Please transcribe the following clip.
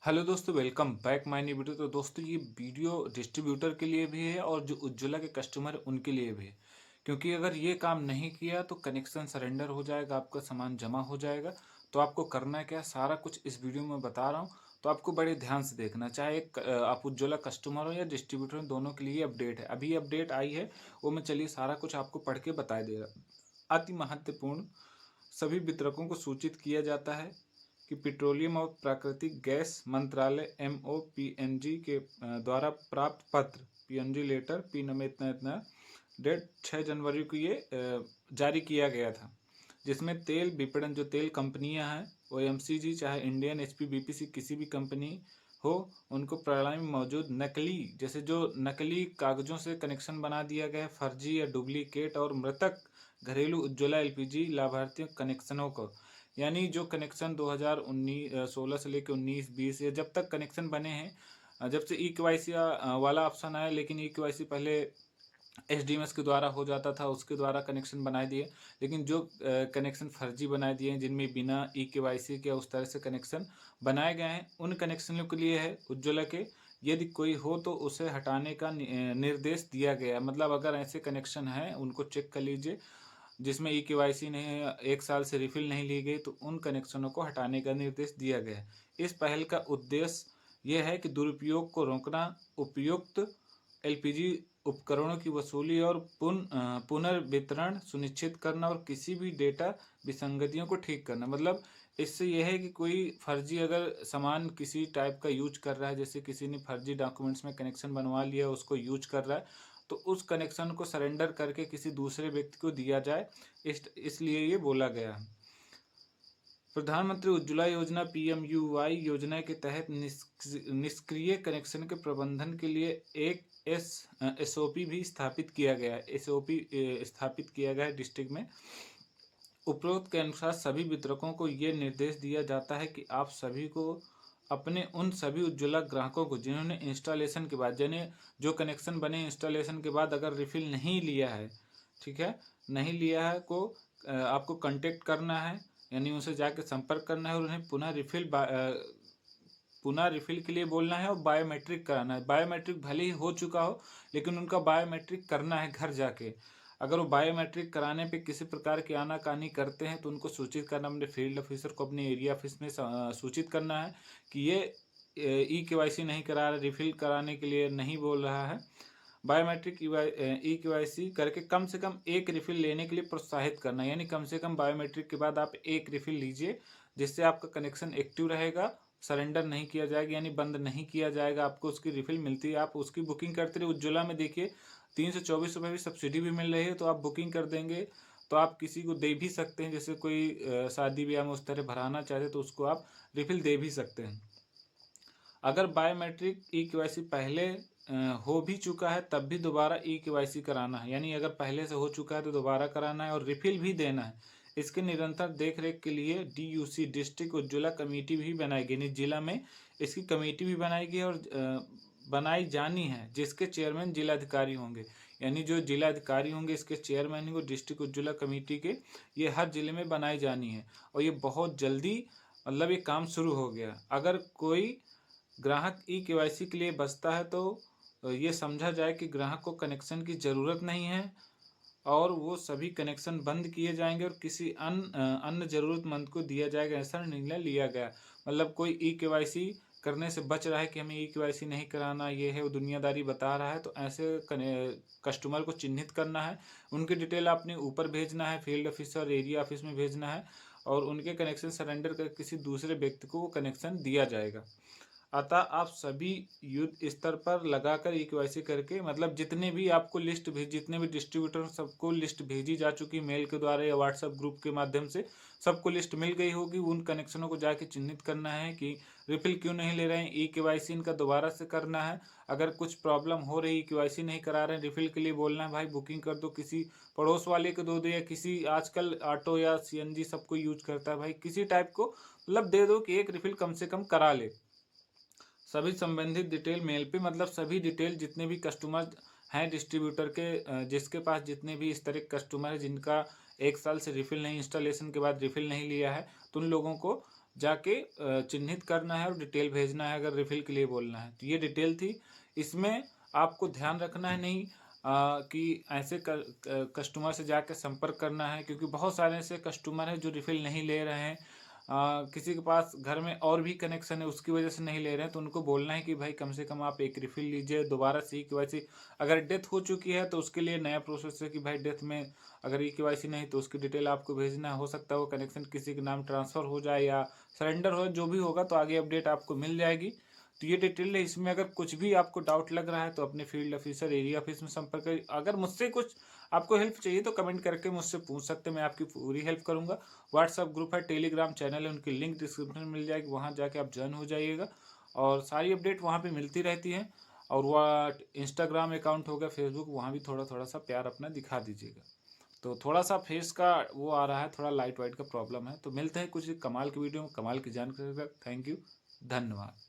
Hello दोस्तों, welcome back my new video. तो दोस्तों, ये वीडियो डिस्ट्रीब्यूटर के लिए भी है और जो उज्ज्वला के कस्टमर है उनके लिए भी है। क्योंकि अगर ये काम नहीं किया तो कनेक्शन सरेंडर हो जाएगा, आपका सामान जमा हो जाएगा। तो आपको करना क्या है, सारा कुछ इस वीडियो में बता रहा हूँ। तो आपको बड़े ध्यान से देखना, चाहे आप उज्ज्वला कस्टमर हो या डिस्ट्रीब्यूटर हो, दोनों के लिए अपडेट है। अभी अपडेट आई है, वो मैं चलिए सारा कुछ आपको पढ़ के बता दे रहा। अति महत्वपूर्ण, सभी वितरकों को सूचित किया जाता है कि पेट्रोलियम और प्राकृतिक गैस मंत्रालय MOPNG के द्वारा प्राप्त पत्र PNG लेटर पी नंबर इतना इतना डेट 6 जनवरी को ये जारी किया गया था। जिसमें तेल विपणन, जो तेल कंपनियां हैं, OMCG चाहे इंडियन HPBPC किसी भी कंपनी हो, उनको प्रणाली में मौजूद नकली, जैसे जो नकली कागजों से कनेक्शन बना दिया गया है, फर्जी या डुप्लीकेट और मृतक घरेलू उज्ज्वला LPG लाभार्थियों कनेक्शनों को, यानी जो कनेक्शन 2016 से लेकर 19-20 या जब तक कनेक्शन बने हैं, जब से E KYC वाला ऑप्शन आया, लेकिन E KYC पहले SDMS के द्वारा हो जाता था, उसके द्वारा कनेक्शन बनाए दिए। लेकिन जो कनेक्शन फर्जी बनाए दिए हैं, जिनमें बिना E KYC के उस तरह से कनेक्शन बनाए गए हैं, उन कनेक्शनों के लिए है उज्ज्वला के, यदि कोई हो तो उसे हटाने का निर्देश दिया गया। मतलब अगर ऐसे कनेक्शन हैं, उनको चेक कर लीजिए जिसमें E KYC नहीं, 1 साल से रिफिल नहीं ली गई, तो उन कनेक्शनों को हटाने का निर्देश दिया गया है। इस पहल का उद्देश्य यह है कि दुरुपयोग को रोकना, उपयुक्त LPG उपकरणों की वसूली और पुनर्वितरण सुनिश्चित करना और किसी भी डेटा विसंगतियों को ठीक करना। मतलब इससे यह है कि कोई फर्जी अगर सामान किसी टाइप का यूज कर रहा है, जैसे किसी ने फर्जी डॉक्यूमेंट्स में कनेक्शन बनवा लिया, उसको यूज कर रहा है, तो उस कनेक्शन को सरेंडर करके किसी दूसरे व्यक्ति को दिया जाए। इसलिए ये बोला गया। प्रधानमंत्री उज्ज्वला योजना PMUY योजना के तहत निष्क्रिय कनेक्शन के प्रबंधन के लिए एक SOP भी स्थापित किया गया है। SOP स्थापित किया गया है डिस्ट्रिक्ट में। उपरोक्त के अनुसार सभी वितरकों को ये निर्देश दिया जाता है कि आप सभी को अपने उन सभी उज्ज्वला ग्राहकों को जिन्होंने इंस्टॉलेशन के बाद, यानी जो कनेक्शन बने इंस्टॉलेशन के बाद अगर रिफिल नहीं लिया है, ठीक है, नहीं लिया है, को आपको कांटेक्ट करना है, यानी उनसे जाके संपर्क करना है और उन्हें पुनः रिफिल के लिए बोलना है और बायोमेट्रिक कराना है। बायोमेट्रिक भले ही हो चुका हो, लेकिन उनका बायोमेट्रिक करना है घर जाके। अगर वो बायोमेट्रिक कराने पे किसी प्रकार की आनाकानी करते हैं तो उनको सूचित करना, अपने फील्ड ऑफिसर को अपने एरिया ऑफिस में सूचित करना है कि ये E KYC नहीं करा रहा, रिफिल कराने के लिए नहीं बोल रहा है। बायोमेट्रिक E KYC करके कम से कम एक रिफिल लेने के लिए प्रोत्साहित करना, यानी कम से कम बायोमेट्रिक के बाद आप एक रिफिल लीजिए, जिससे आपका कनेक्शन एक्टिव रहेगा, सरेंडर नहीं किया जाएगा, यानी बंद नहीं किया जाएगा। आपको उसकी रिफिल मिलती है, आप उसकी बुकिंग करते रहिए। उज्ज्वला में देखिए 324 रुपये भी सब्सिडी भी मिल रही है, तो आप बुकिंग कर देंगे तो आप किसी को दे भी सकते हैं। जैसे कोई शादी ब्याह में उस तरह भराना चाहते तो उसको आप रिफिल दे भी सकते हैं। अगर बायोमेट्रिक E KYC पहले हो भी चुका है तब भी दोबारा E KYC कराना है, यानी अगर पहले से हो चुका है तो दोबारा कराना है और रिफिल भी देना है। इसके निरंतर देखरेख के लिए DUC डिस्ट्रिक्ट उज्ज्वला कमेटी भी बनाएगी, यानी जिला में इसकी कमेटी भी बनाएगी और बनाई जानी है, जिसके चेयरमैन जिलाधिकारी होंगे। यानी जो जिलाधिकारी होंगे इसके चेयरमैन को डिस्ट्रिक्ट उज्ज्वला कमेटी के, ये हर जिले में बनाई जानी है और ये बहुत जल्दी, मतलब ये काम शुरू हो गया। अगर कोई ग्राहक E KYC के लिए बचता है तो ये समझा जाए कि ग्राहक को कनेक्शन की ज़रूरत नहीं है और वो सभी कनेक्शन बंद किए जाएंगे और किसी अन्य ज़रूरतमंद को दिया जाएगा, ऐसा निर्णय लिया गया। मतलब कोई E KYC करने से बच रहा है कि हमें E KYC नहीं कराना, ये है वो दुनियादारी बता रहा है, तो ऐसे कस्टमर को चिन्हित करना है, उनकी डिटेल आपने ऊपर भेजना है, फील्ड ऑफिसर एरिया ऑफिस में भेजना है और उनके कनेक्शन सरेंडर कर किसी दूसरे व्यक्ति को वो कनेक्शन दिया जाएगा। अतः आप सभी युद्ध स्तर पर लगाकर E KYC करके, मतलब जितने भी आपको लिस्ट भेज, जितने भी डिस्ट्रीब्यूटर सबको लिस्ट भेजी जा चुकी मेल के द्वारा या व्हाट्सएप ग्रुप के माध्यम से, सबको लिस्ट मिल गई होगी। उन कनेक्शनों को जाके चिन्हित करना है कि रिफिल क्यों नहीं ले रहे हैं, E KYC इनका दोबारा से करना है। अगर कुछ प्रॉब्लम हो रही, E KYC नहीं करा रहे हैं, रिफिल के लिए बोलना है, भाई बुकिंग कर दो, किसी पड़ोस वाले को दो, या किसी, आजकल ऑटो या CNG सबको यूज करता है, भाई किसी टाइप को मतलब दे दो कि एक रिफिल कम से कम करा ले। सभी संबंधित डिटेल मेल पे, मतलब सभी डिटेल जितने भी कस्टमर हैं डिस्ट्रीब्यूटर के, जिसके पास जितने भी इस तरह के कस्टमर है जिनका 1 साल से रिफिल नहीं, इंस्टॉलेशन के बाद रिफिल नहीं लिया है, तो उन लोगों को जाके चिन्हित करना है और डिटेल भेजना है अगर रिफ़िल के लिए बोलना है। तो ये डिटेल थी। इसमें आपको ध्यान रखना है नहीं कि ऐसे कस्टमर से जाके संपर्क करना है, क्योंकि बहुत सारे ऐसे कस्टमर हैं जो रिफ़िल नहीं ले रहे हैं। किसी के पास घर में और भी कनेक्शन है उसकी वजह से नहीं ले रहे हैं, तो उनको बोलना है कि भाई कम से कम आप एक रिफ़िल लीजिए, दोबारा से ई-केवाईसी अगर डेथ हो चुकी है तो उसके लिए नया प्रोसेस है कि भाई डेथ में अगर ई-केवाईसी नहीं तो उसकी डिटेल आपको भेजना हो सकता है वो कनेक्शन किसी के नाम ट्रांसफ़र हो जाए या सरेंडर हो, जो भी होगा तो आगे अपडेट आपको मिल जाएगी। तो ये डिटेल है, इसमें अगर कुछ भी आपको डाउट लग रहा है तो अपने फील्ड ऑफिसर, एरिया ऑफिस में संपर्क करिए। अगर मुझसे कुछ आपको हेल्प चाहिए तो कमेंट करके मुझसे पूछ सकते हैं, मैं आपकी पूरी हेल्प करूँगा। व्हाट्सएप ग्रुप है, टेलीग्राम चैनल है, उनकी लिंक डिस्क्रिप्शन में मिल जाएगी, वहाँ जाके आप जॉइन हो जाइएगा और सारी अपडेट वहाँ पे मिलती रहती हैं। और वह इंस्टाग्राम अकाउंट हो गया, फेसबुक, वहाँ भी थोड़ा-थोड़ा सा प्यार अपना दिखा दीजिएगा। तो थोड़ा-सा फेस का वो आ रहा है, थोड़ा लाइट वाइट का प्रॉब्लम है। तो मिलते हैं कुछ कमाल की वीडियो में, कमाल की जानकारी के साथ। थैंक यू, धन्यवाद।